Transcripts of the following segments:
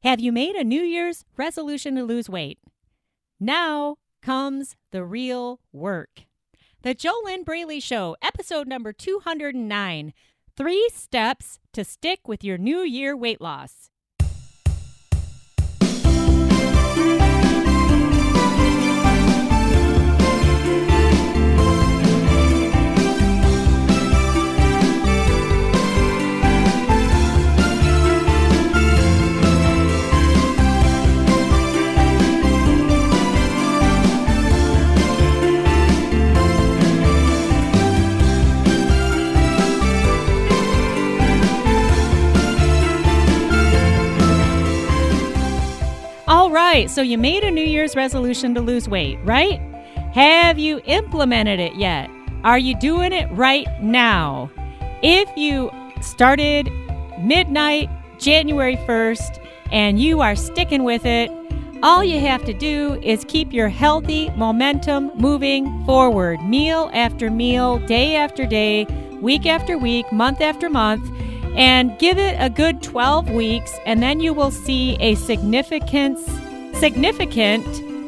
Have you made a New Year's resolution to lose weight? Now comes the real work. The JoLynn Braley Show, episode number 209, 3 Steps to Stick with Your New Year Weight Loss. All right, so you made a New Year's resolution to lose weight, right? Have you implemented it yet? Are you doing it right now? If you started midnight, January 1st, and you are sticking with it, all you have to do is keep your healthy momentum moving forward, meal after meal, day after day, week after week, month after month, and give it a good 12 weeks, and then you will see a significant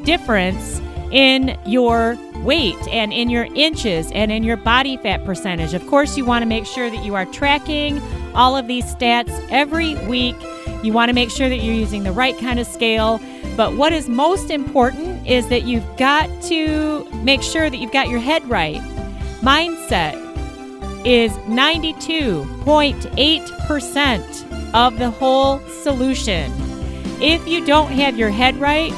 difference in your weight and in your inches and in your body fat percentage. Of course, you want to make sure that you are tracking all of these stats every week. You want to make sure that you're using the right kind of scale. But what is most important is that you've got to make sure that you've got your head right. Mindset is 92.8% of the whole solution. If you don't have your head right,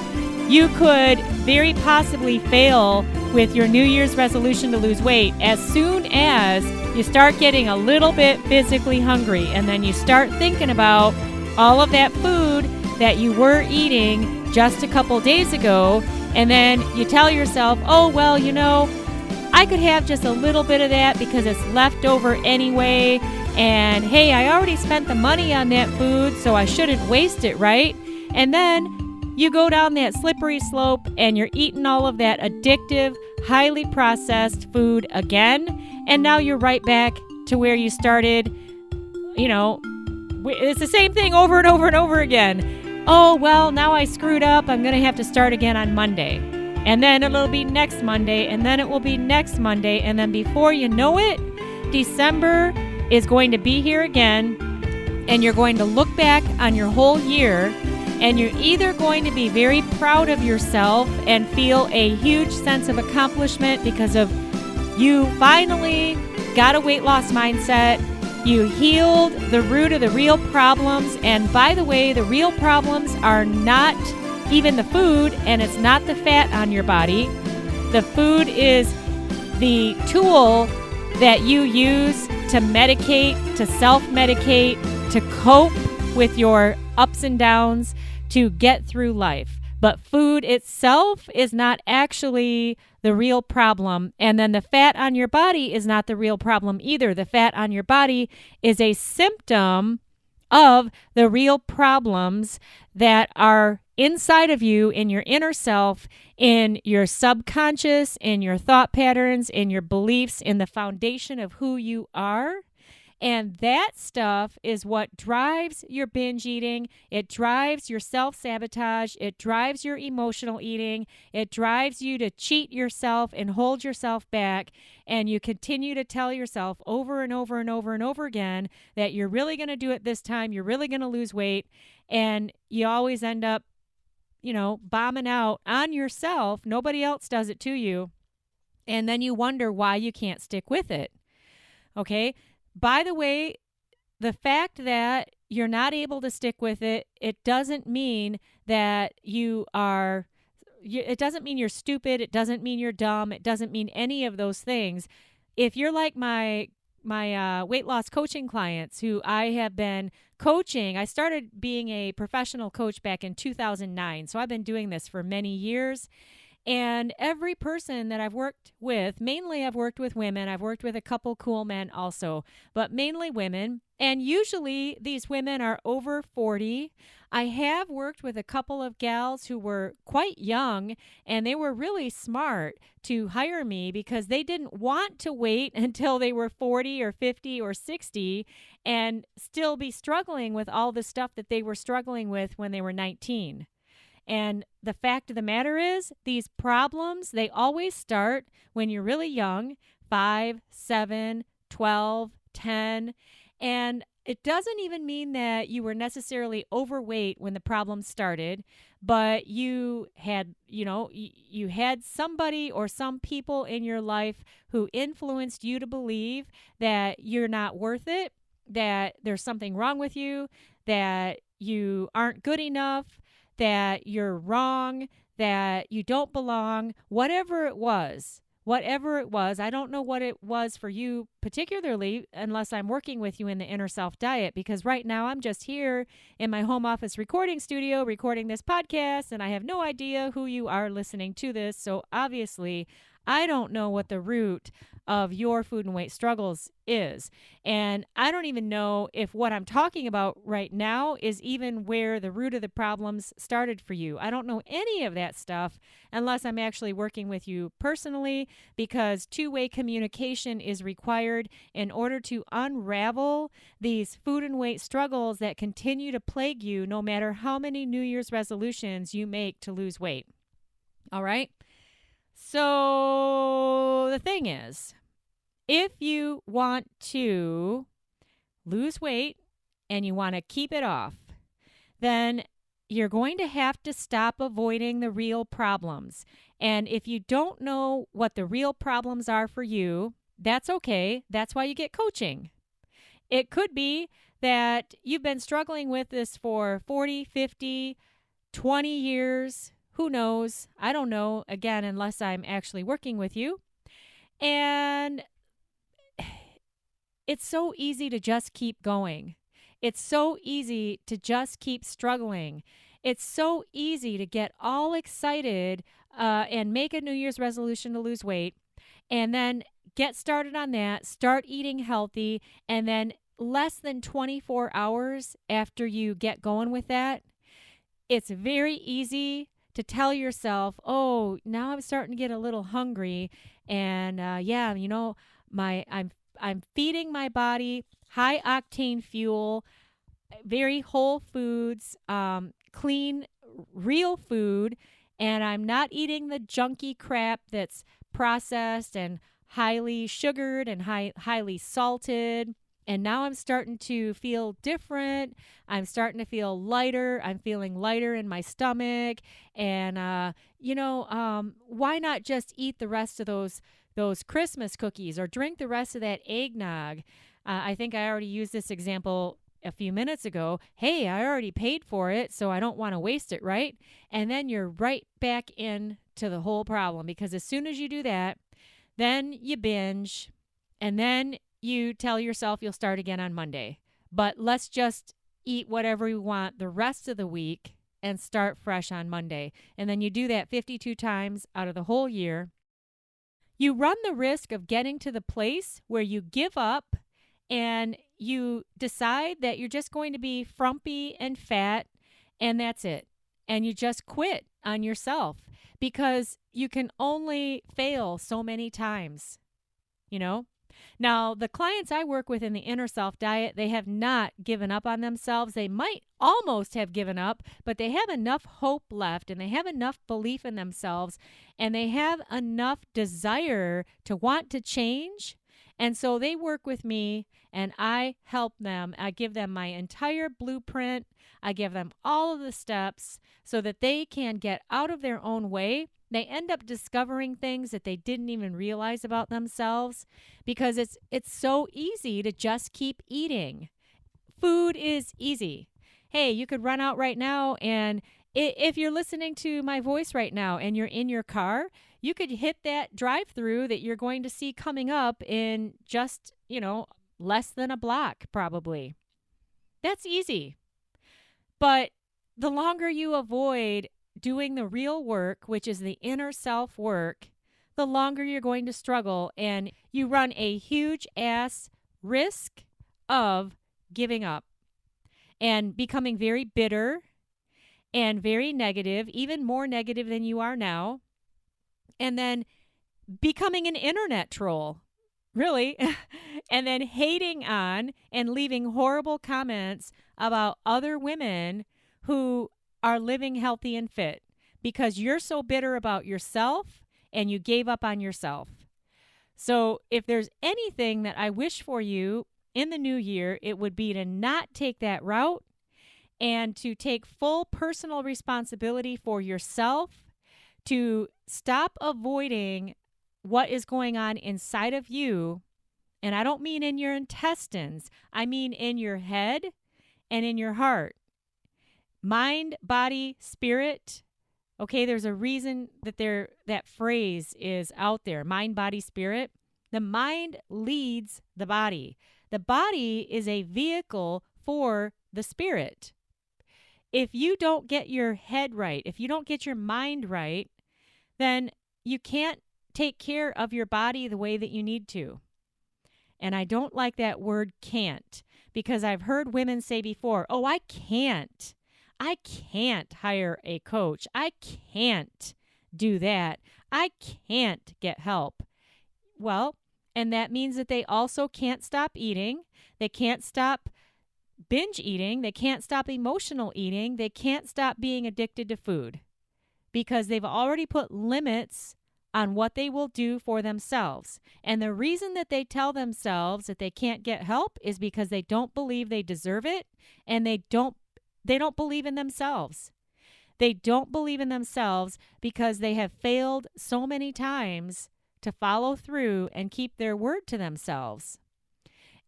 you could very possibly fail with your New Year's resolution to lose weight as soon as you start getting a little bit physically hungry, and then you start thinking about all of that food that you were eating just a couple days ago, and then you tell yourself, oh, well, I could have just a little bit of that because it's left over anyway. And hey, I already spent the money on that food, so I shouldn't waste it, right? And then you go down that slippery slope and you're eating all of that addictive, highly processed food again. And now you're right back to where you started. It's the same thing over and over and over again. Oh, well, now I screwed up. I'm going to have to start again on Monday. And then it'll be next Monday, and then it will be next Monday, and then before you know it, December is going to be here again, and you're going to look back on your whole year, and you're either going to be very proud of yourself and feel a huge sense of accomplishment because of you finally got a weight loss mindset, you healed the root of the real problems, and by the way, the real problems are not even the food, and it's not the fat on your body. The food is the tool that you use to medicate, to self-medicate, to cope with your ups and downs, to get through life. But food itself is not actually the real problem. And then the fat on your body is not the real problem either. The fat on your body is a symptom of the real problems that are inside of you, in your inner self, in your subconscious, in your thought patterns, in your beliefs, in the foundation of who you are. And that stuff is what drives your binge eating. It drives your self-sabotage. It drives your emotional eating. It drives you to cheat yourself and hold yourself back. And you continue to tell yourself over and over and over and over again that you're really going to do it this time. You're really going to lose weight. And you always end up bombing out on yourself. Nobody else does it to you. And then you wonder why you can't stick with it. Okay? By the way, the fact that you're not able to stick with it, it doesn't mean that it doesn't mean you're stupid. It doesn't mean you're dumb. It doesn't mean any of those things. If you're like my weight loss coaching clients who I have been coaching, I started being a professional coach back in 2009. So I've been doing this for many years. And every person that I've worked with, mainly I've worked with women, I've worked with a couple cool men also, but mainly women. And usually these women are over 40. I have worked with a couple of gals who were quite young, and they were really smart to hire me because they didn't want to wait until they were 40 or 50 or 60 and still be struggling with all the stuff that they were struggling with when they were 19. And the fact of the matter is, these problems, they always start when you're really young, 5, 7, 12, 10. And it doesn't even mean that you were necessarily overweight when the problem started, but you had, you had somebody or some people in your life who influenced you to believe that you're not worth it, that there's something wrong with you, that you aren't good enough, that you're wrong, that you don't belong, whatever it was. Whatever it was, I don't know what it was for you particularly unless I'm working with you in the inner self diet, because right now I'm just here in my home office recording studio recording this podcast, and I have no idea who you are listening to this. So obviously, I don't know what the root of your food and weight struggles is. And I don't even know if what I'm talking about right now is even where the root of the problems started for you. I don't know any of that stuff unless I'm actually working with you personally, because two-way communication is required in order to unravel these food and weight struggles that continue to plague you no matter how many New Year's resolutions you make to lose weight. All right? So the thing is, if you want to lose weight and you want to keep it off, then you're going to have to stop avoiding the real problems. And if you don't know what the real problems are for you, that's okay. That's why you get coaching. It could be that you've been struggling with this for 40, 50, 20 years. Who knows? I don't know, again, unless I'm actually working with you. And it's so easy to just keep going. It's so easy to just keep struggling. It's so easy to get all excited and make a New Year's resolution to lose weight, and then get started on that, start eating healthy, and then less than 24 hours after you get going with that, it's very easy to tell yourself, oh, now I'm starting to get a little hungry, and I'm feeding my body high octane fuel, very whole foods, clean, real food, and I'm not eating the junky crap that's processed and highly sugared and highly salted. And now I'm starting to feel different. I'm starting to feel lighter. I'm feeling lighter in my stomach. And, why not just eat the rest of those Christmas cookies or drink the rest of that eggnog? I think I already used this example a few minutes ago. Hey, I already paid for it, so I don't want to waste it, right? And then you're right back into the whole problem, because as soon as you do that, then you binge, and then you tell yourself you'll start again on Monday. But let's just eat whatever we want the rest of the week and start fresh on Monday. And then you do that 52 times out of the whole year. You run the risk of getting to the place where you give up and you decide that you're just going to be frumpy and fat, and that's it. And you just quit on yourself, because you can only fail so many times, Now, the clients I work with in the inner self diet, they have not given up on themselves. They might almost have given up, but they have enough hope left, and they have enough belief in themselves, and they have enough desire to want to change. And so they work with me, and I help them. I give them my entire blueprint. I give them all of the steps so that they can get out of their own way. They end up discovering things that they didn't even realize about themselves, because it's so easy to just keep eating. Food is easy. Hey, you could run out right now, and if you're listening to my voice right now and you're in your car, you could hit that drive-through that you're going to see coming up in just, less than a block probably. That's easy. But the longer you avoid doing the real work, which is the inner self work, the longer you're going to struggle, and you run a huge ass risk of giving up and becoming very bitter and very negative, even more negative than you are now, and then becoming an internet troll, really, and then hating on and leaving horrible comments about other women who are living healthy and fit because you're so bitter about yourself and you gave up on yourself. So if there's anything that I wish for you in the new year, it would be to not take that route and to take full personal responsibility for yourself, to stop avoiding what is going on inside of you. And I don't mean in your intestines. I mean in your head and in your heart. Mind, body, spirit. Okay, there's a reason that that phrase is out there. Mind, body, spirit. The mind leads the body. The body is a vehicle for the spirit. If you don't get your head right, if you don't get your mind right, then you can't take care of your body the way that you need to. And I don't like that word can't, because I've heard women say before, oh, I can't hire a coach. I can't do that. I can't get help. Well, and that means that they also can't stop eating. They can't stop binge eating. They can't stop emotional eating. They can't stop being addicted to food because they've already put limits on what they will do for themselves. And the reason that they tell themselves that they can't get help is because they don't believe they deserve it, and they don't believe in themselves. They don't believe in themselves because they have failed so many times to follow through and keep their word to themselves.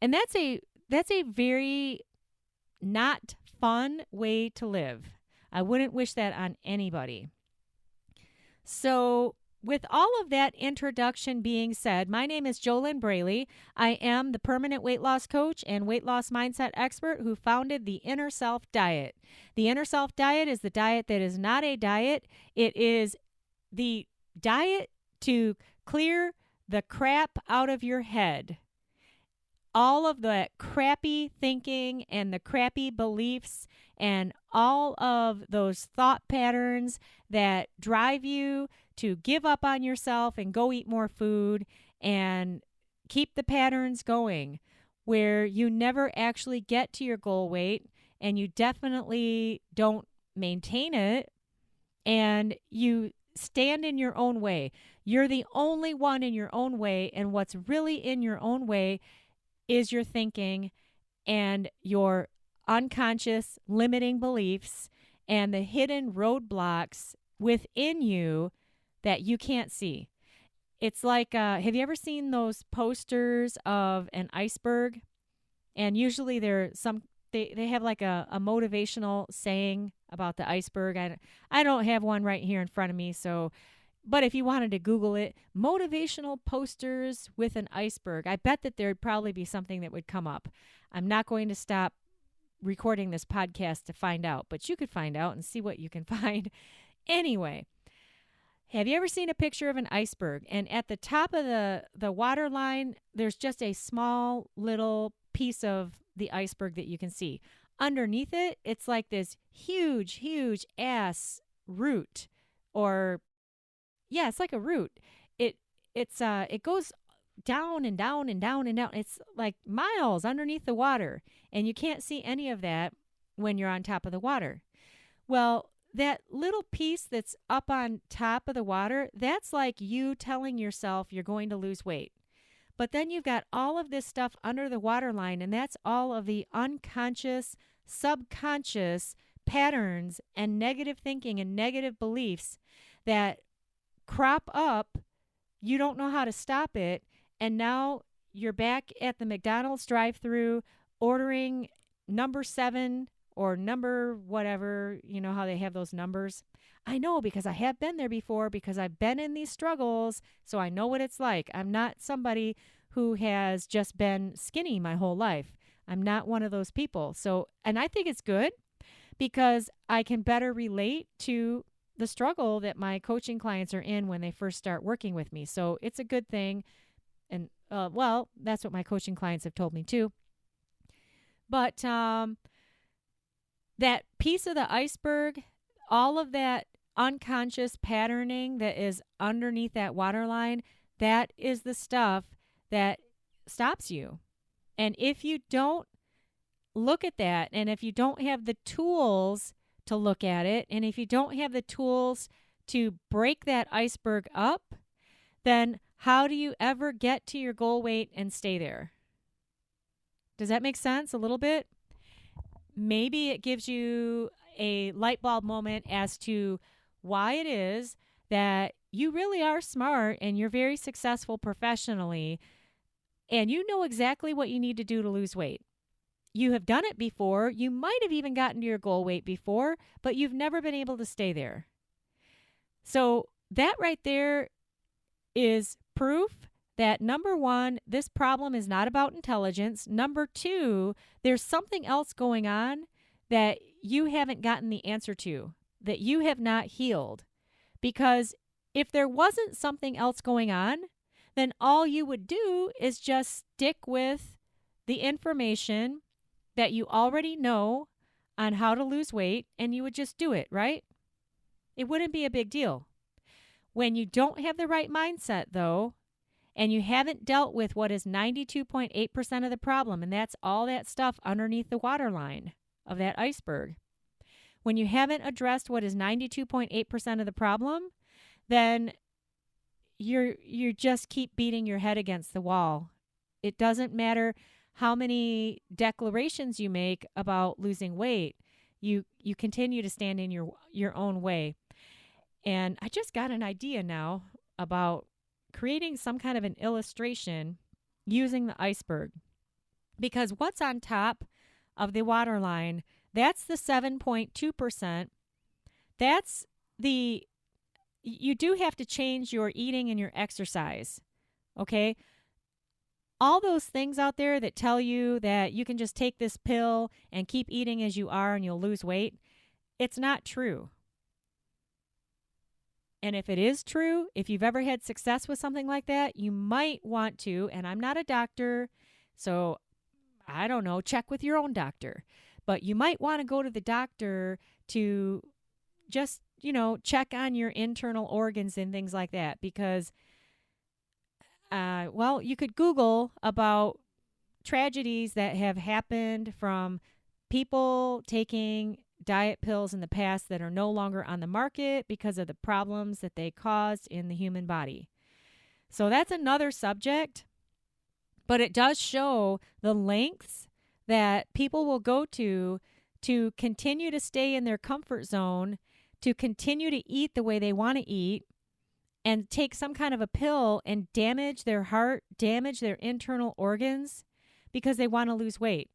And that's a very not fun way to live. I wouldn't wish that on anybody. So with all of that introduction being said, my name is JoLynn Braley. I am the permanent weight loss coach and weight loss mindset expert who founded the Inner Self Diet. The Inner Self Diet is the diet that is not a diet. It is the diet to clear the crap out of your head. All of the crappy thinking and the crappy beliefs and all of those thought patterns that drive you to give up on yourself and go eat more food and keep the patterns going where you never actually get to your goal weight and you definitely don't maintain it and you stand in your own way. You're the only one in your own way, and what's really in your own way is your thinking and your unconscious limiting beliefs and the hidden roadblocks within you that you can't see. It's like, have you ever seen those posters of an iceberg? And usually they have like a motivational saying about the iceberg. I don't have one right here in front of me, but if you wanted to Google it, motivational posters with an iceberg, I bet that there'd probably be something that would come up. I'm not going to stop recording this podcast to find out, but you could find out and see what you can find. Anyway, have you ever seen a picture of an iceberg? And at the top of the water line, there's just a small little piece of the iceberg that you can see. Underneath it, it's like this huge, huge ass root, or yeah, it's like a root. It goes down and down and down and down. It's like miles underneath the water, and you can't see any of that when you're on top of the water. Well, that little piece that's up on top of the water, that's like you telling yourself you're going to lose weight. But then you've got all of this stuff under the waterline, and that's all of the unconscious, subconscious patterns and negative thinking and negative beliefs that crop up. You don't know how to stop it, and now you're back at the McDonald's drive-thru ordering number 7 or number whatever. You know how they have those numbers? I know, because I have been there before, because I've been in these struggles, so I know what it's like. I'm not somebody who has just been skinny my whole life. I'm not one of those people. And I think it's good because I can better relate to the struggle that my coaching clients are in when they first start working with me. So it's a good thing. And, well, that's what my coaching clients have told me too. But that piece of the iceberg, all of that unconscious patterning that is underneath that waterline, that is the stuff that stops you. And if you don't look at that, and if you don't have the tools to look at it, and if you don't have the tools to break that iceberg up, then how do you ever get to your goal weight and stay there? Does that make sense a little bit? Maybe it gives you a light bulb moment as to why it is that you really are smart and you're very successful professionally, and you know exactly what you need to do to lose weight. You have done it before. You might have even gotten to your goal weight before, but you've never been able to stay there. So that right there is proof that, number one, this problem is not about intelligence. Number two, there's something else going on that you haven't gotten the answer to, that you have not healed. Because if there wasn't something else going on, then all you would do is just stick with the information that you already know on how to lose weight, and you would just do it, right? It wouldn't be a big deal. When you don't have the right mindset, though, and you haven't dealt with what is 92.8% of the problem, and that's all that stuff underneath the waterline of that iceberg. When you haven't addressed what is 92.8% of the problem, then you just keep beating your head against the wall. It doesn't matter how many declarations you make about losing weight. You continue to stand in your own way. And I just got an idea now about creating some kind of an illustration using the iceberg. Because what's on top of the waterline, that's the 7.2%. That's you do have to change your eating and your exercise, okay? All those things out there that tell you that you can just take this pill and keep eating as you are and you'll lose weight, it's not true. And if it is true, if you've ever had success with something like that, you might want to, and I'm not a doctor, so I don't know, check with your own doctor. But you might want to go to the doctor to just, check on your internal organs and things like that. Because, you could Google about tragedies that have happened from people taking diet pills in the past that are no longer on the market because of the problems that they caused in the human body. So that's another subject, but it does show the lengths that people will go to continue to stay in their comfort zone, to continue to eat the way they want to eat, and take some kind of a pill and damage their heart, damage their internal organs because they want to lose weight.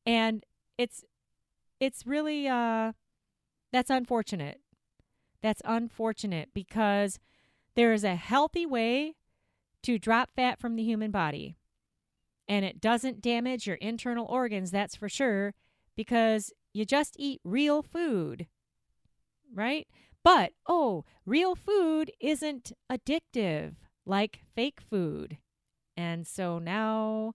And it's really, that's unfortunate. That's unfortunate because there is a healthy way to drop fat from the human body. And it doesn't damage your internal organs, that's for sure, because you just eat real food, right? But, real food isn't addictive like fake food. And so now,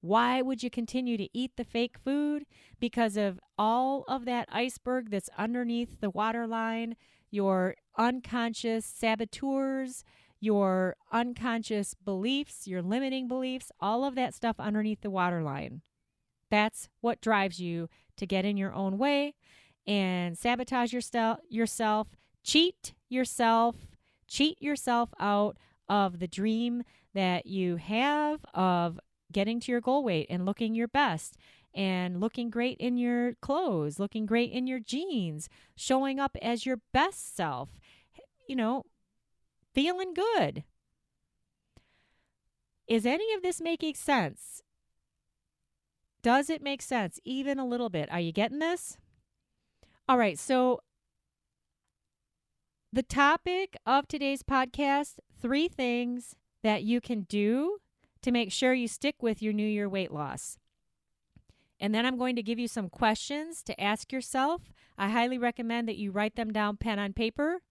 why would you continue to eat the fake food? Because of all of that iceberg that's underneath the waterline, your unconscious saboteurs, your unconscious beliefs, your limiting beliefs, all of that stuff underneath the waterline. That's what drives you to get in your own way and sabotage yourself, cheat yourself out of the dream that you have of getting to your goal weight and looking your best and looking great in your clothes, looking great in your jeans, showing up as your best self, feeling good. Is any of this making sense? Does it make sense? Even a little bit. Are you getting this? All right. So the topic of today's podcast, 3 things that you can do to make sure you stick with your New Year weight loss. And then I'm going to give you some questions to ask yourself. I highly recommend that you write them down pen on paper,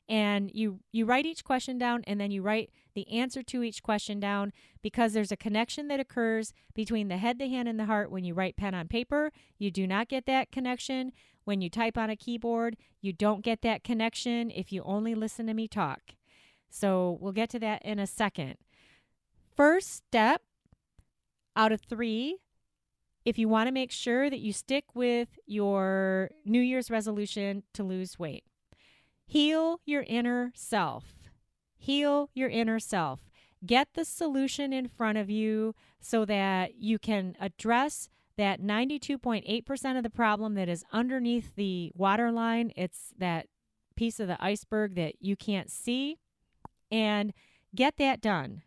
and you write each question down, and then you write the answer to each question down, because there's a connection that occurs between the head, the hand, and the heart when you write pen on paper. You do not get that connection when you type on a keyboard. You don't get that connection if you only listen to me talk. So we'll get to that in a second. First step out of 3, if you want to make sure that you stick with your New Year's resolution to lose weight, heal your inner self. Heal your inner self. Get the solution in front of you so that you can address that 92.8% of the problem that is underneath the waterline. It's that piece of the iceberg that you can't see, and get that done.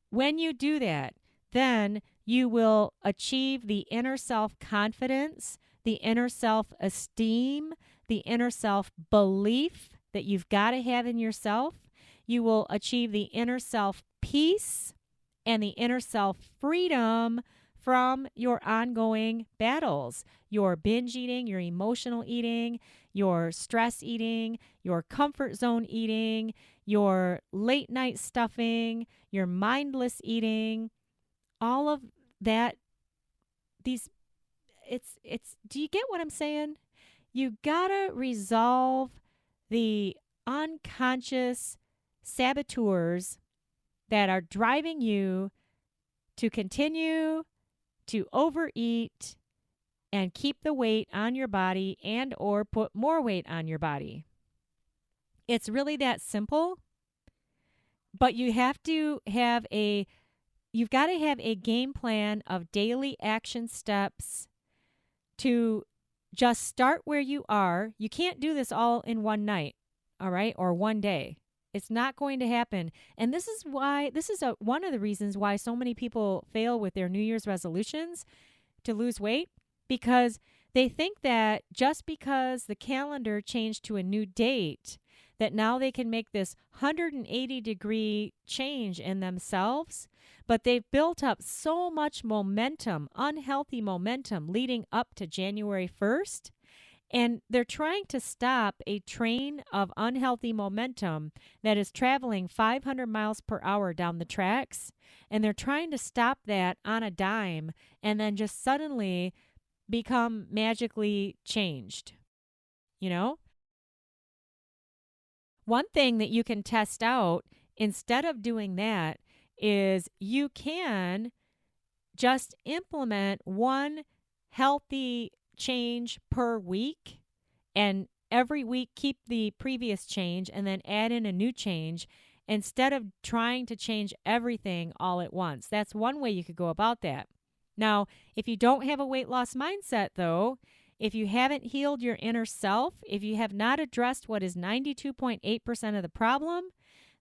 When you do that, then you will achieve the inner self-confidence, the inner self-esteem, the inner self-belief that you've got to have in yourself. You will achieve the inner self-peace and the inner self-freedom from your ongoing battles, your binge eating, your emotional eating, your stress eating, your comfort zone eating, your late night stuffing, your mindless eating, all of that. Do you get what I'm saying? You gotta resolve the unconscious saboteurs that are driving you to continue to overeat and keep the weight on your body and or put more weight on your body. It's really that simple, but you've got to have a game plan of daily action steps to just start where you are. You can't do this all in one night, all right, or one day. It's not going to happen. And this is one of the reasons why so many people fail with their New Year's resolutions to lose weight, because they think that just because the calendar changed to a new date, that now they can make this 180-degree change in themselves. But they've built up so much momentum, unhealthy momentum, leading up to January 1st. And they're trying to stop a train of unhealthy momentum that is traveling 500 miles per hour down the tracks. And they're trying to stop that on a dime and then just suddenly become magically changed. You know? One thing that you can test out instead of doing that is you can just implement one healthy change per week, and every week keep the previous change and then add in a new change instead of trying to change everything all at once. That's one way you could go about that. Now, if you don't have a weight loss mindset, though, if you haven't healed your inner self, if you have not addressed what is 92.8% of the problem,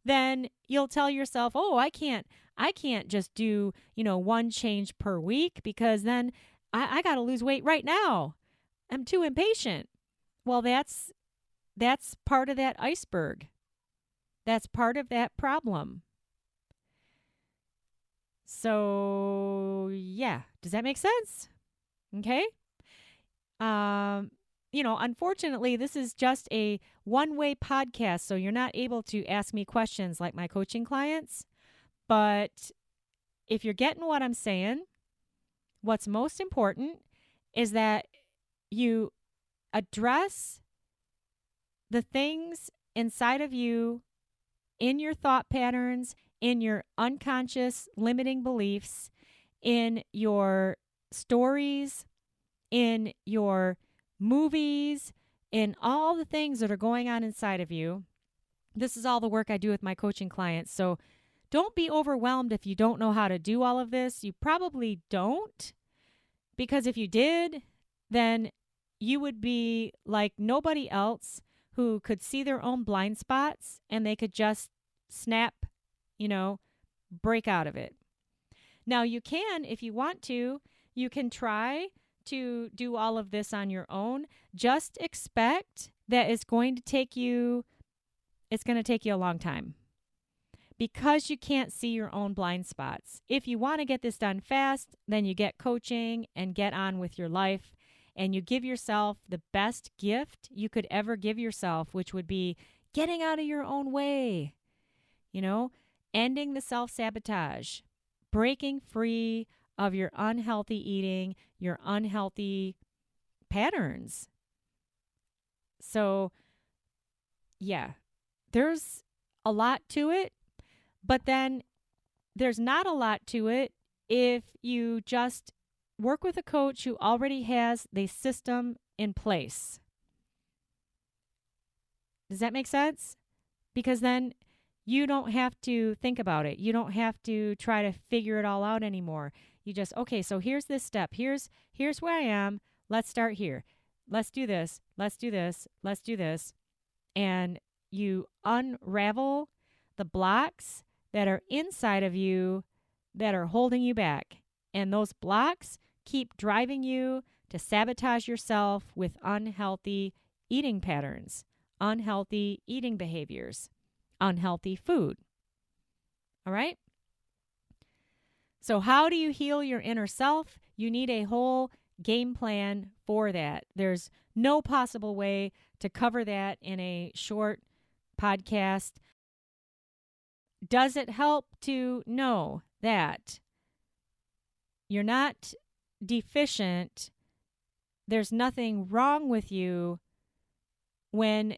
then you'll tell yourself, oh, I can't just do, one change per week, because then I got to lose weight right now. I'm too impatient. Well, that's part of that iceberg. That's part of that problem. So, yeah. Does that make sense? Okay. Unfortunately, this is just a one-way podcast, so you're not able to ask me questions like my coaching clients. But if you're getting what I'm saying, what's most important is that you address the things inside of you, in your thought patterns, in your unconscious limiting beliefs, in your stories, in your movies, in all the things that are going on inside of you. This is all the work I do with my coaching clients. So don't be overwhelmed if you don't know how to do all of this. You probably don't, because if you did, then you would be like nobody else who could see their own blind spots and they could just snap, break out of it. Now, you can, if you want to, you can try to do all of this on your own. Just expect that it's going to take you a long time. because you can't see your own blind spots. If you want to get this done fast, then you get coaching and get on with your life, and you give yourself the best gift you could ever give yourself, which would be getting out of your own way, ending the self-sabotage, breaking free of your unhealthy eating, your unhealthy patterns. So, yeah, there's a lot to it, but then there's not a lot to it if you just work with a coach who already has the system in place. Does that make sense? Because then you don't have to think about it. You don't have to try to figure it all out anymore. You just, okay, so here's this step. Here's where I am. Let's start here. Let's do this. Let's do this. Let's do this. And you unravel the blocks that are inside of you that are holding you back. And those blocks keep driving you to sabotage yourself with unhealthy eating patterns, unhealthy eating behaviors, unhealthy food. All right? So how do you heal your inner self? You need a whole game plan for that. There's no possible way to cover that in a short podcast. Does it help to know that you're not deficient? There's nothing wrong with you when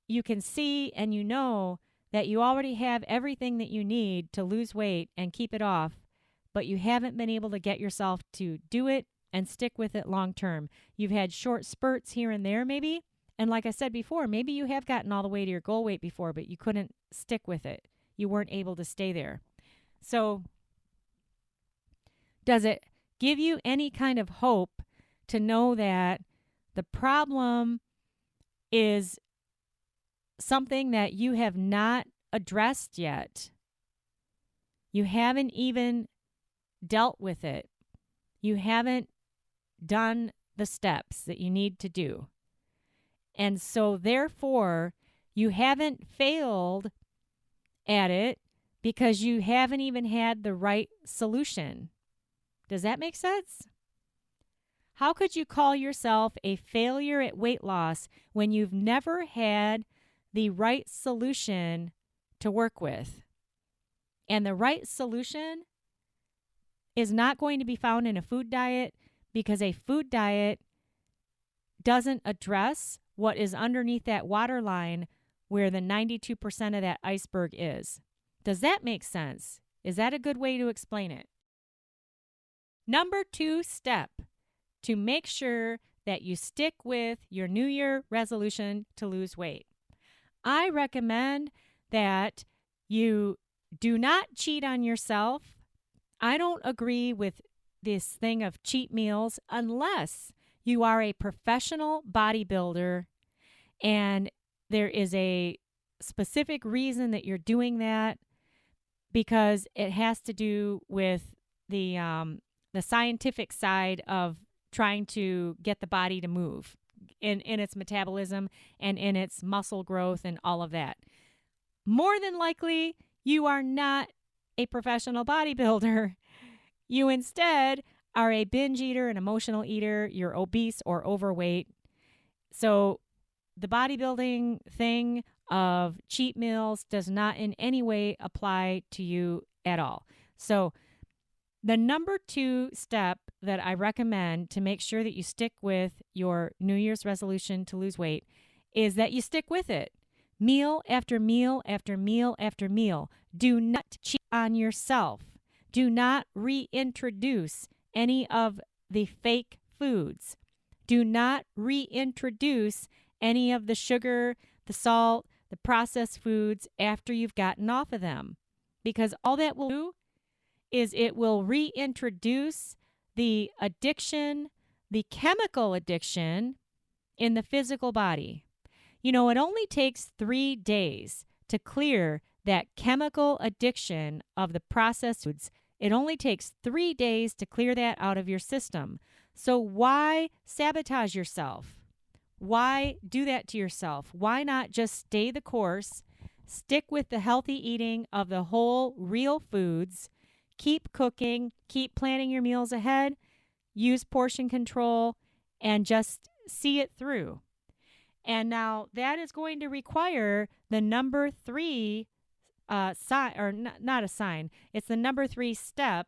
you can see and you know that you already have everything that you need to lose weight and keep it off, but you haven't been able to get yourself to do it and stick with it long term. You've had short spurts here and there maybe, and like I said before, maybe you have gotten all the way to your goal weight before, but you couldn't stick with it. You weren't able to stay there. So does it give you any kind of hope to know that the problem is something that you have not addressed yet? You haven't even dealt with it. You haven't done the steps that you need to do. And so therefore, you haven't failed at it because you haven't even had the right solution. Does that make sense? How could you call yourself a failure at weight loss when you've never had the right solution to work with? And the right solution is not going to be found in a food diet, because a food diet doesn't address what is underneath that waterline where the 92% of that iceberg is. Does that make sense? Is that a good way to explain it? Number 2 step to make sure that you stick with your New Year resolution to lose weight. I recommend that you do not cheat on yourself. I don't agree with this thing of cheat meals unless you are a professional bodybuilder and there is a specific reason that you're doing that, because it has to do with the scientific side of trying to get the body to move in its metabolism and in its muscle growth and all of that. More than likely, you are not a professional bodybuilder. You instead are a binge eater, an emotional eater, you're obese or overweight. So the bodybuilding thing of cheat meals does not in any way apply to you at all. So the number 2 step that I recommend to make sure that you stick with your New Year's resolution to lose weight is that you stick with it. Meal after meal after meal after meal. Do not cheat on yourself. Do not reintroduce any of the fake foods. Do not reintroduce any of the sugar, the salt, the processed foods after you've gotten off of them. Because all that will do is it will reintroduce the addiction, the chemical addiction in the physical body. You know, it only takes 3 days to clear that chemical addiction of the processed foods. It only takes 3 days to clear that out of your system. So why sabotage yourself? Why do that to yourself? Why not just stay the course, Stick with the healthy eating of the whole, real foods. Keep cooking. Keep planning your meals ahead. Use portion control and just see it through. And now that is going to require the number 3 sign, or not a sign. It's the number 3 step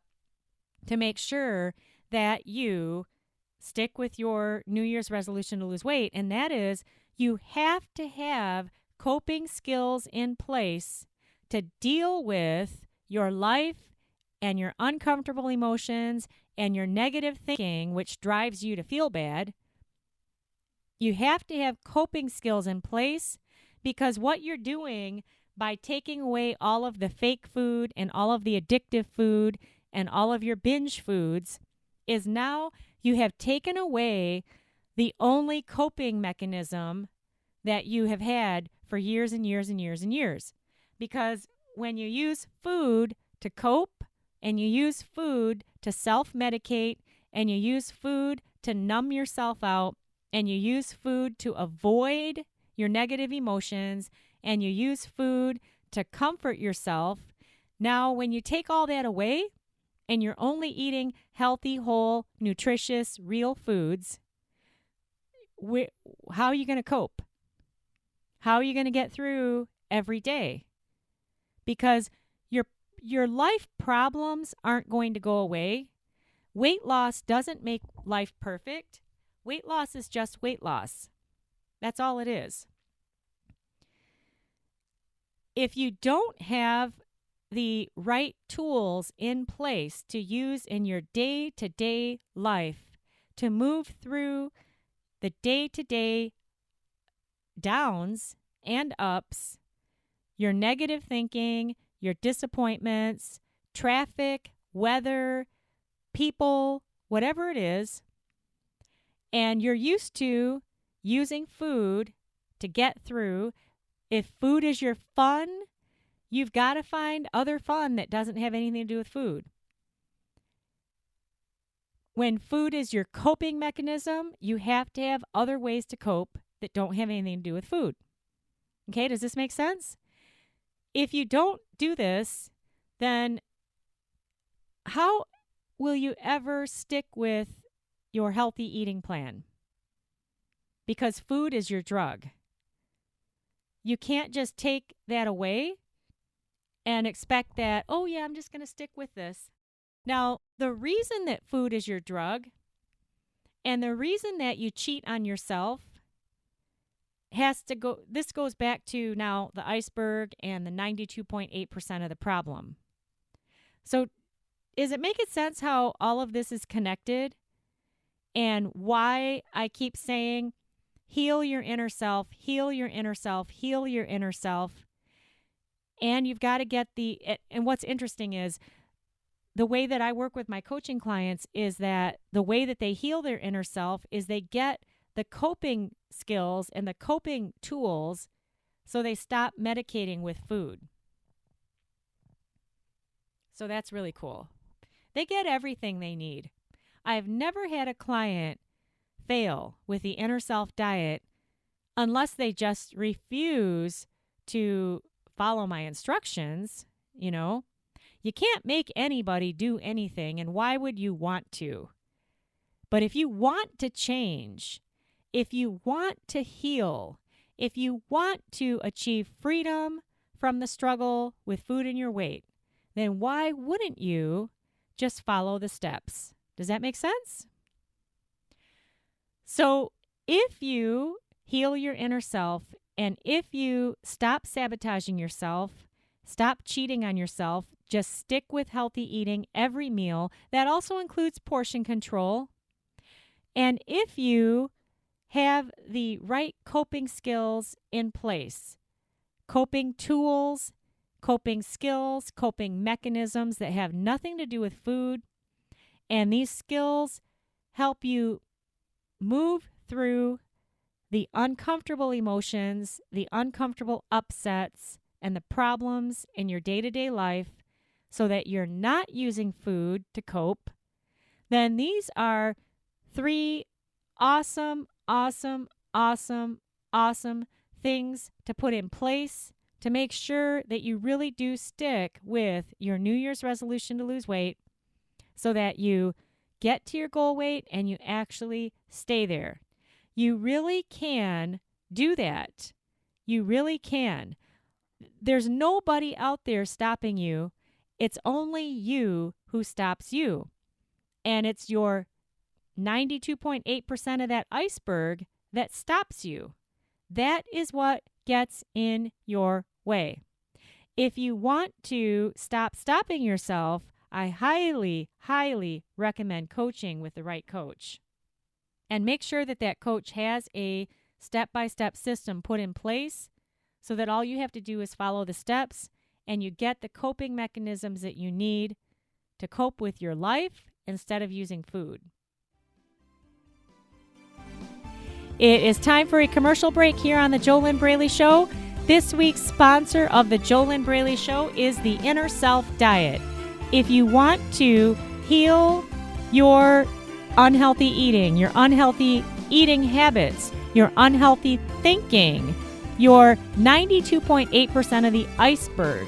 to make sure that you stick with your New Year's resolution to lose weight. And that is, you have to have coping skills in place to deal with your life and your uncomfortable emotions and your negative thinking, which drives you to feel bad. You have to have coping skills in place, because what you're doing by taking away all of the fake food and all of the addictive food and all of your binge foods is now you have taken away the only coping mechanism that you have had for years and years and years and years. Because when you use food to cope, and you use food to self-medicate, and you use food to numb yourself out, and you use food to avoid your negative emotions, and you use food to comfort yourself, now when you take all that away and you're only eating healthy, whole, nutritious, real foods, how are you going to cope? How are you going to get through every day? Because your life problems aren't going to go away. Weight loss doesn't make life perfect. Weight loss is just weight loss. That's all it is. If you don't have the right tools in place to use in your day-to-day life to move through the day-to-day downs and ups, your negative thinking, your disappointments, traffic, weather, people, whatever it is, and you're used to using food to get through, if food is your fun, you've got to find other fun that doesn't have anything to do with food. When food is your coping mechanism, you have to have other ways to cope that don't have anything to do with food. Okay, does this make sense? If you don't do this, then how will you ever stick with your healthy eating plan? Because food is your drug. You can't just take that away and expect that, oh yeah, I'm just going to stick with this. Now, the reason that food is your drug and the reason that you cheat on yourself this goes back to now the iceberg and the 92.8% of the problem. So does it make sense how all of this is connected and why I keep saying heal your inner self, heal your inner self, heal your inner self? And you've got to get and what's interesting is the way that I work with my coaching clients is that the way that they heal their inner self is they get the coping skills and the coping tools so they stop medicating with food. So that's really cool. They get everything they need. I've never had a client fail with the inner self diet unless they just refuse to follow my instructions. You know, you can't make anybody do anything, and why would you want to? But if you want to change, if you want to heal, if you want to achieve freedom from the struggle with food and your weight, then why wouldn't you just follow the steps? Does that make sense? So if you heal your inner self and if you stop sabotaging yourself, stop cheating on yourself, just stick with healthy eating every meal, that also includes portion control. And if you have the right coping skills in place, coping tools, coping skills, coping mechanisms that have nothing to do with food, and these skills help you move through the uncomfortable emotions, the uncomfortable upsets, and the problems in your day-to-day life so that you're not using food to cope, then these are 3 awesome things to put in place to make sure that you really do stick with your New Year's resolution to lose weight so that you get to your goal weight and you actually stay there. You really can do that. You really can. There's nobody out there stopping you. It's only you who stops you. And it's your 92.8% of that iceberg that stops you. That is what gets in your way. If you want to stop stopping yourself, I highly, highly recommend coaching with the right coach. And make sure that that coach has a step-by-step system put in place so that all you have to do is follow the steps and you get the coping mechanisms that you need to cope with your life instead of using food. It is time for a commercial break here on the JoLynn Braley Show. This week's sponsor of the JoLynn Braley Show is the Inner Self Diet. If you want to heal your unhealthy eating, your unhealthy eating habits, your unhealthy thinking, your 92.8% of the iceberg,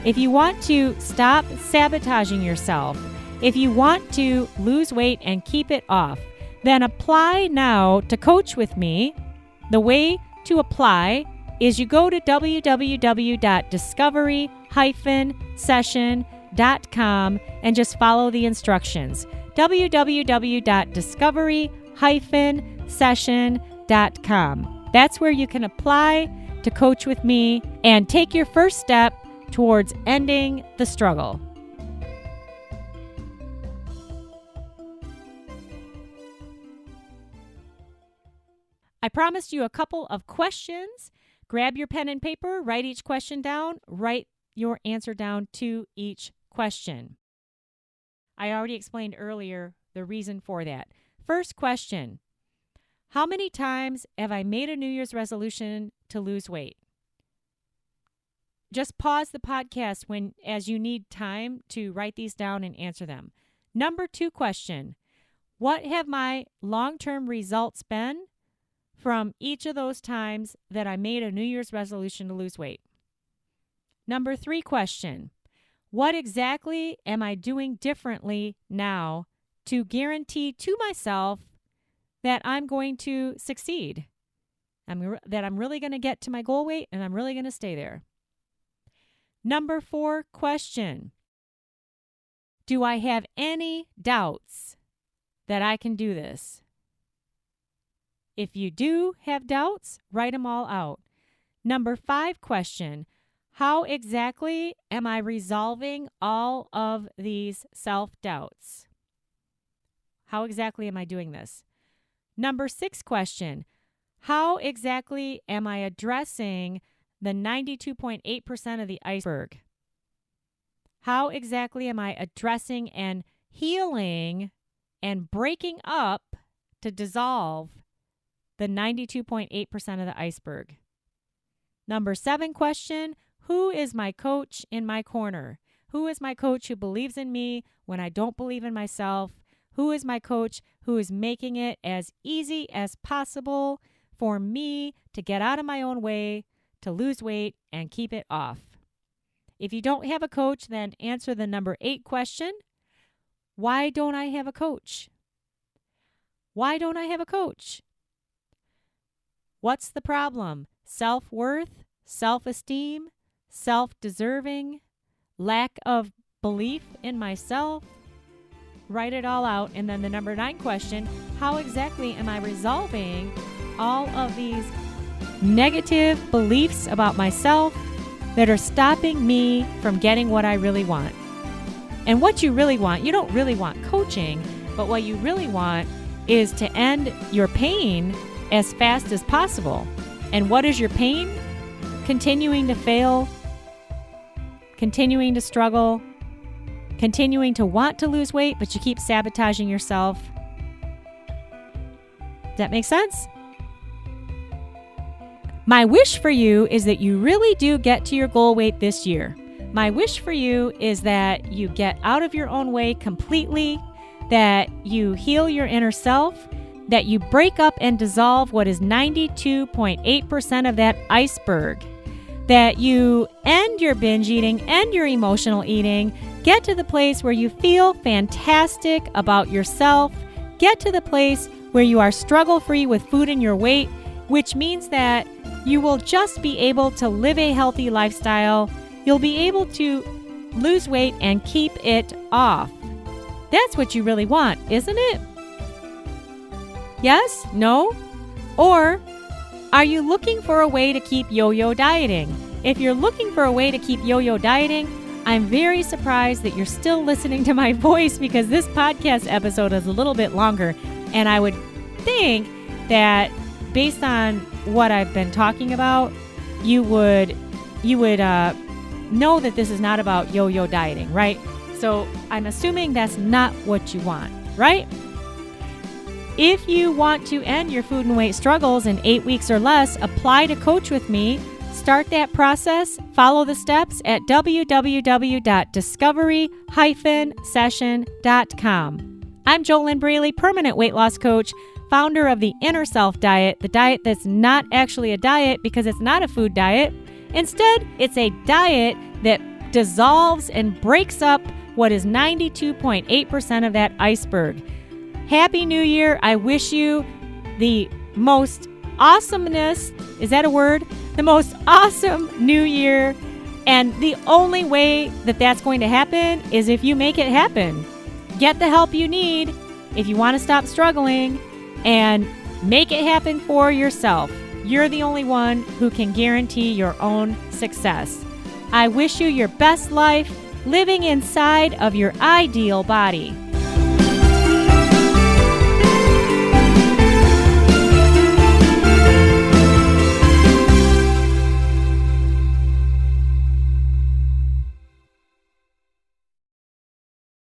if you want to stop sabotaging yourself, if you want to lose weight and keep it off, then apply now to coach with me. The way to apply is you go to www.discovery-session.com and just follow the instructions. www.discovery-session.com. That's where you can apply to coach with me and take your first step towards ending the struggle. I promised you a couple of questions. Grab your pen and paper, write each question down, write your answer down to each question. I already explained earlier the reason for that. First question, how many times have I made a New Year's resolution to lose weight? Just pause the podcast as you need time to write these down and answer them. Number 2 question, what have my long-term results been from each of those times that I made a New Year's resolution to lose weight? Number 3 question, what exactly am I doing differently now to guarantee to myself that I'm going to succeed, that I'm really going to get to my goal weight and I'm really going to stay there? Number 4 question, do I have any doubts that I can do this? If you do have doubts, write them all out. Number 5 question, how exactly am I resolving all of these self-doubts? How exactly am I doing this? Number 6 question, how exactly am I addressing the 92.8% of the iceberg? How exactly am I addressing and healing and breaking up to dissolve the 92.8% of the iceberg? Number 7 question, who is my coach in my corner? Who is my coach who believes in me when I don't believe in myself? Who is my coach who is making it as easy as possible for me to get out of my own way, to lose weight, and keep it off? If you don't have a coach, then answer the number 8 question. Why don't I have a coach? Why don't I have a coach? What's the problem? Self-worth, self-esteem, self-deserving, lack of belief in myself? Write it all out. And then the number 9 question, how exactly am I resolving all of these negative beliefs about myself that are stopping me from getting what I really want? And what you really want, you don't really want coaching, but what you really want is to end your pain as fast as possible. And what is your pain? Continuing to fail, continuing to struggle, continuing to want to lose weight, but you keep sabotaging yourself. Does that make sense? My wish for you is that you really do get to your goal weight this year. My wish for you is that you get out of your own way completely, that you heal your inner self, that you break up and dissolve what is 92.8% of that iceberg, that you end your binge eating, end your emotional eating, get to the place where you feel fantastic about yourself, get to the place where you are struggle-free with food and your weight, which means that you will just be able to live a healthy lifestyle. You'll be able to lose weight and keep it off. That's what you really want, isn't it? Yes? No? Or are you looking for a way to keep yo-yo dieting? If you're looking for a way to keep yo-yo dieting, I'm very surprised that you're still listening to my voice, because this podcast episode is a little bit longer, and I would think that based on what I've been talking about, you would know that this is not about yo-yo dieting, right? So I'm assuming that's not what you want, right? If you want to end your food and weight struggles in 8 weeks or less, apply to coach with me. Start that process. Follow the steps at www.discovery-session.com. I'm JoLynn Braley, permanent weight loss coach, founder of the Inner Self Diet, the diet that's not actually a diet because it's not a food diet. Instead, it's a diet that dissolves and breaks up what is 92.8% of that iceberg. Happy New Year. I wish you the most awesomeness. Is that a word? The most awesome New Year. And the only way that that's going to happen is if you make it happen. Get the help you need if you want to stop struggling and make it happen for yourself. You're the only one who can guarantee your own success. I wish you your best life living inside of your ideal body.